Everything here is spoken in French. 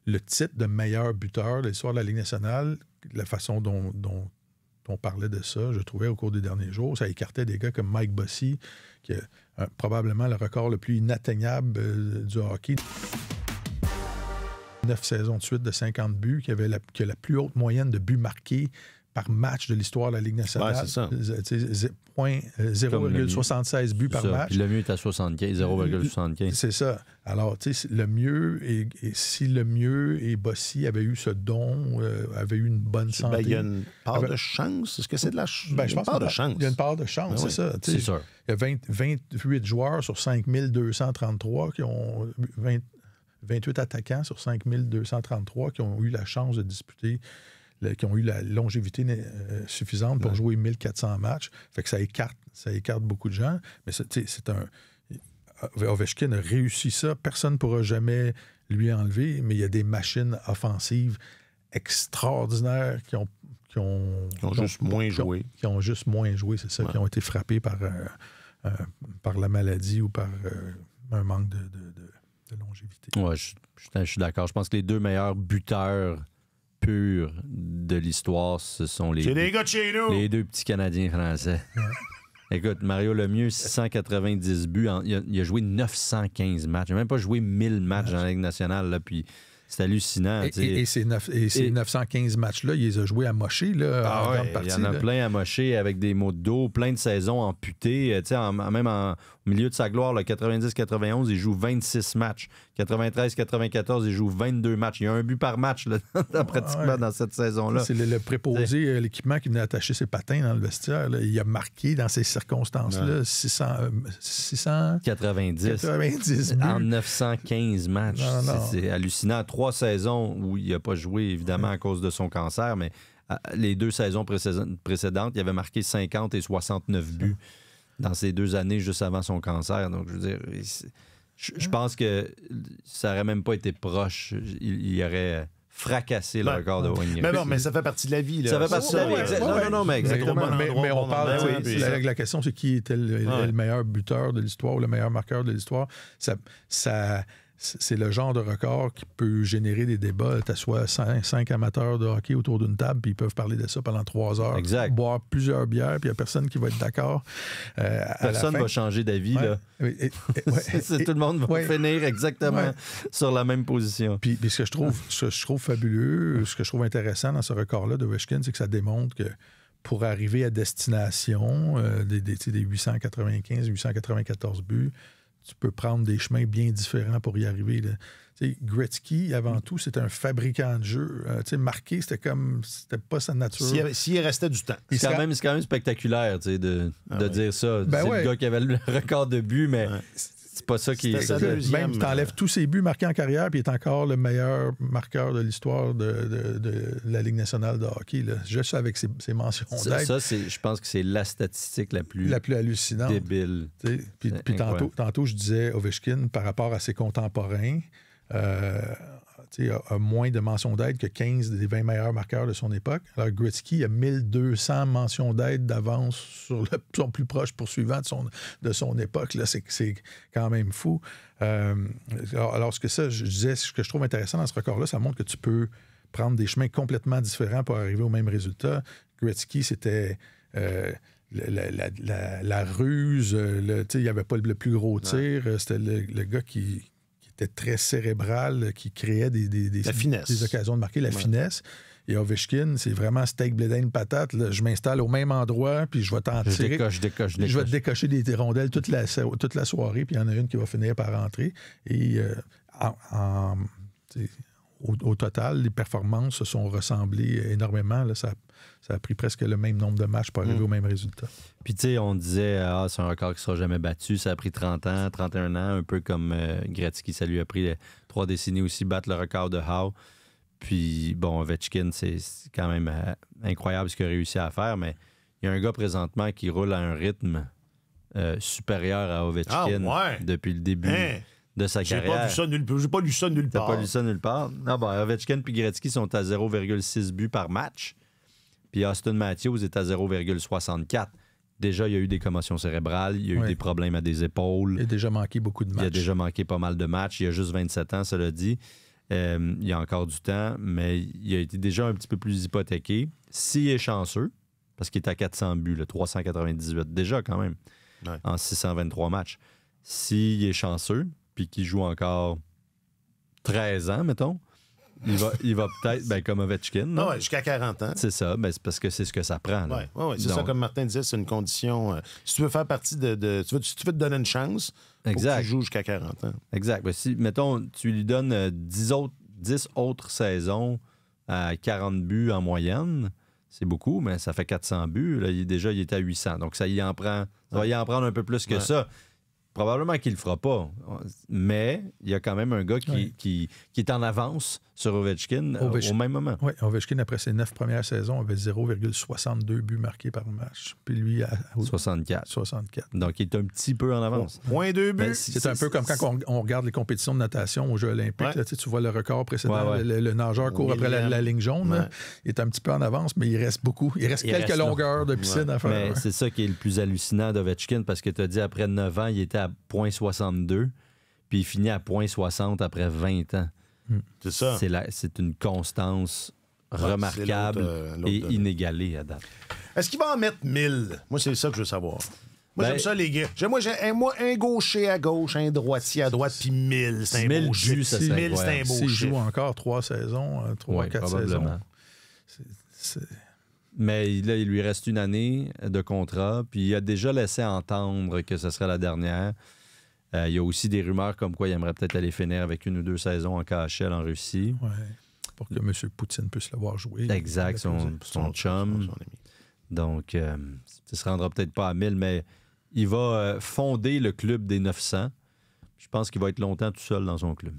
le titre de meilleur buteur de l'histoire de la Ligue nationale, la façon dont on parlait de ça, je trouvais au cours des derniers jours, ça écartait des gars comme Mike Bossy, qui a probablement le record le plus inatteignable du hockey. 9 saisons de suite de 50 buts, qui a la plus haute moyenne de buts marqués par match de l'histoire de la Ligue nationale. Ouais, c'est ça. 0,76 buts par match. Puis le mieux est à 75, 0,75. C'est ça. Alors, tu sais, le mieux, et si le mieux et Bossy avait eu ce don, avait eu une bonne santé... Il y a une part de chance. Est-ce que c'est de la chance? Je pense de chance. Il y a une part de chance, c'est ça. C'est sûr. Il y a 28 joueurs sur 5233 qui ont... 28 attaquants sur 5233 qui ont eu la chance de disputer, qui ont eu la longévité suffisante pour jouer 1400 matchs. Fait que ça écarte beaucoup de gens. Mais c'est un... Ovechkin a réussi ça. Personne ne pourra jamais lui enlever, mais il y a des machines offensives extraordinaires qui ont juste moins joué. Qui ont juste moins joué, c'est ça, qui ont été frappés par la maladie ou par un manque de longévité. Oui, je suis d'accord. Je pense que les deux meilleurs buteurs purs de l'histoire, ce sont les gars de chez nous. Les deux petits Canadiens français. Écoute, Mario Lemieux, 690 buts. Il a joué 915 matchs. Il n'a même pas joué 1000 matchs dans la Ligue nationale. Là, puis c'est hallucinant. Et ces 915 matchs-là, il les a joués amochés. Là, en grande partie, il y en a plein amochés avec des maux de dos, plein de saisons amputées. Même au milieu de sa gloire, le 90-91, il joue 26 matchs. 93-94, il joue 22 matchs. Il y a un but par match là, pratiquement dans cette saison-là. C'est le préposé, l'équipement qui venait attacher ses patins dans le vestiaire. Là. Il a marqué dans ces circonstances-là 690 buts. En 915 matchs. Non. C'est hallucinant. 3 saisons où il n'a pas joué, évidemment, à cause de son cancer, mais les 2 saisons précédentes, il avait marqué 50 et 69 buts dans ces 2 années juste avant son cancer. Donc, je veux dire, je pense que ça n'aurait même pas été proche. Il aurait fracassé le record de Wayne. Mais non, mais ça fait partie de la vie. Là. Ça fait partie de la vie. Non, mais exactement. Mais on parle... La question, c'est qui était le meilleur buteur de l'histoire ou le meilleur marqueur de l'histoire. C'est le genre de record qui peut générer des débats. Tu assois 5 amateurs de hockey autour d'une table, puis ils peuvent parler de ça pendant 3 heures. Exact. Boire plusieurs bières, puis il n'y a personne qui va être d'accord. Personne ne va changer d'avis. Là. Tout le monde va finir exactement sur la même position. Puis ce que je trouve fabuleux, ce que je trouve intéressant dans ce record-là de Ovechkin, c'est que ça démontre que pour arriver à destination des 895, 894 buts, tu peux prendre des chemins bien différents pour y arriver. Là. Gretzky, avant tout, c'était un fabricant de jeu. Marquer, c'était pas sa nature. S'il restait du temps. C'est quand même spectaculaire de dire ça. C'est le gars qui avait le record de buts, mais c'est pas ça qui... Même tu t'enlèves tous ses buts marqués en carrière, puis il est encore le meilleur marqueur de l'histoire de la Ligue nationale de hockey. Là. Juste avec ses mentions d'aide. Ça, je pense que c'est la statistique la plus hallucinante. Débile. Puis tantôt, je disais Ovechkin, par rapport à ses contemporains, a moins de mentions d'aide que 15 des 20 meilleurs marqueurs de son époque. Alors, Gretzky a 1200 mentions d'aide d'avance sur son plus proche poursuivant de son époque. Là, c'est quand même fou. Alors, je disais, ce que je trouve intéressant dans ce record-là, ça montre que tu peux prendre des chemins complètement différents pour arriver au même résultat. Gretzky, c'était... la ruse, il n'y avait pas le plus gros tir. C'était le gars qui était très cérébral, qui créait des occasions de marquer, la finesse. Et Ovechkin, c'est vraiment steak, blé d'Inde, patate. Là, je m'installe au même endroit, puis je vais t'en tirer. Je vais te décocher des rondelles toute la soirée, puis il y en a une qui va finir par rentrer. Et au total, les performances se sont ressemblées énormément. Là, ça a pris presque le même nombre de matchs pour arriver au même résultat. Puis, tu sais, on disait, c'est un record qui ne sera jamais battu. Ça a pris 30 ans, 31 ans, un peu comme Gretzky. Ça lui a pris 3 décennies aussi battre le record de Howe. Puis, bon, Ovechkin, c'est quand même incroyable ce qu'il a réussi à faire, mais il y a un gars présentement qui roule à un rythme supérieur à Ovechkin depuis le début. De sa carrière. J'ai pas lu ça nulle part. T'as pas lu ça nulle part? Non, Ovechkin et Gretzky sont à 0,6 buts par match. Puis Austin Matthews est à 0,64. Déjà, il y a eu des commotions cérébrales, il y a eu des problèmes à des épaules. Il a déjà manqué beaucoup de matchs. Il a déjà manqué pas mal de matchs. Il a juste 27 ans, cela dit. Il y a encore du temps, mais il a été déjà un petit peu plus hypothéqué. S'il est chanceux, parce qu'il est à 400 buts, là, 398, déjà quand même, en 623 matchs. S'il est chanceux, puis qu'il joue encore 13 ans, mettons, il va peut-être, comme Ovechkin. Jusqu'à 40 ans. C'est ça, c'est parce que c'est ce que ça prend. Oui, c'est ça, comme Martin disait, c'est une condition. Si tu veux faire partie si tu veux te donner une chance, exact. Faut que tu joues jusqu'à 40 ans. Exact. Si, mettons, tu lui donnes 10 autres saisons à 40 buts en moyenne, c'est beaucoup, mais ça fait 400 buts. Là, il est à 800. Donc, ça va y en prendre un peu plus que ça. Probablement qu'il le fera pas. Mais il y a quand même un gars qui est en avance sur Ovechkin au même moment. Oui, Ovechkin, après ses 9 premières saisons, avait 0,62 buts marqués par match. Puis lui, à 64. Donc, il est un petit peu en avance. Moins 2 buts. C'est un peu comme quand on regarde les compétitions de natation aux Jeux olympiques. Là, tu vois le record précédent. Le nageur court après la ligne jaune. Là, il est un petit peu en avance, mais il reste beaucoup. Il reste quelques longueurs de piscine à faire. Mais c'est ça qui est le plus hallucinant d'Ovechkin, parce que tu as dit, après 9 ans, il était à 0,62, puis il finit à 0,60 après 20 ans. C'est ça. C'est une constance remarquable et inégalée à date. Est-ce qu'il va en mettre 1000? Moi, c'est ça que je veux savoir. Moi, j'aime ça, les gars. Moi, un gaucher à gauche, un droitier à droite, puis 1000, c'est un beau shit. 1000, c'est un beau S'il shit. joue encore 3 saisons, 3-4 saisons. Mais là, il lui reste une année de contrat, puis il a déjà laissé entendre que ce serait la dernière. Il y a aussi des rumeurs comme quoi il aimerait peut-être aller finir avec 1 ou 2 saisons en KHL en Russie. Oui, pour que M. Poutine puisse le voir jouer. Exact, son chum. Donc, ça ne se rendra peut-être pas à 1000, mais il va fonder le club des 900. Je pense qu'il va être longtemps tout seul dans son club.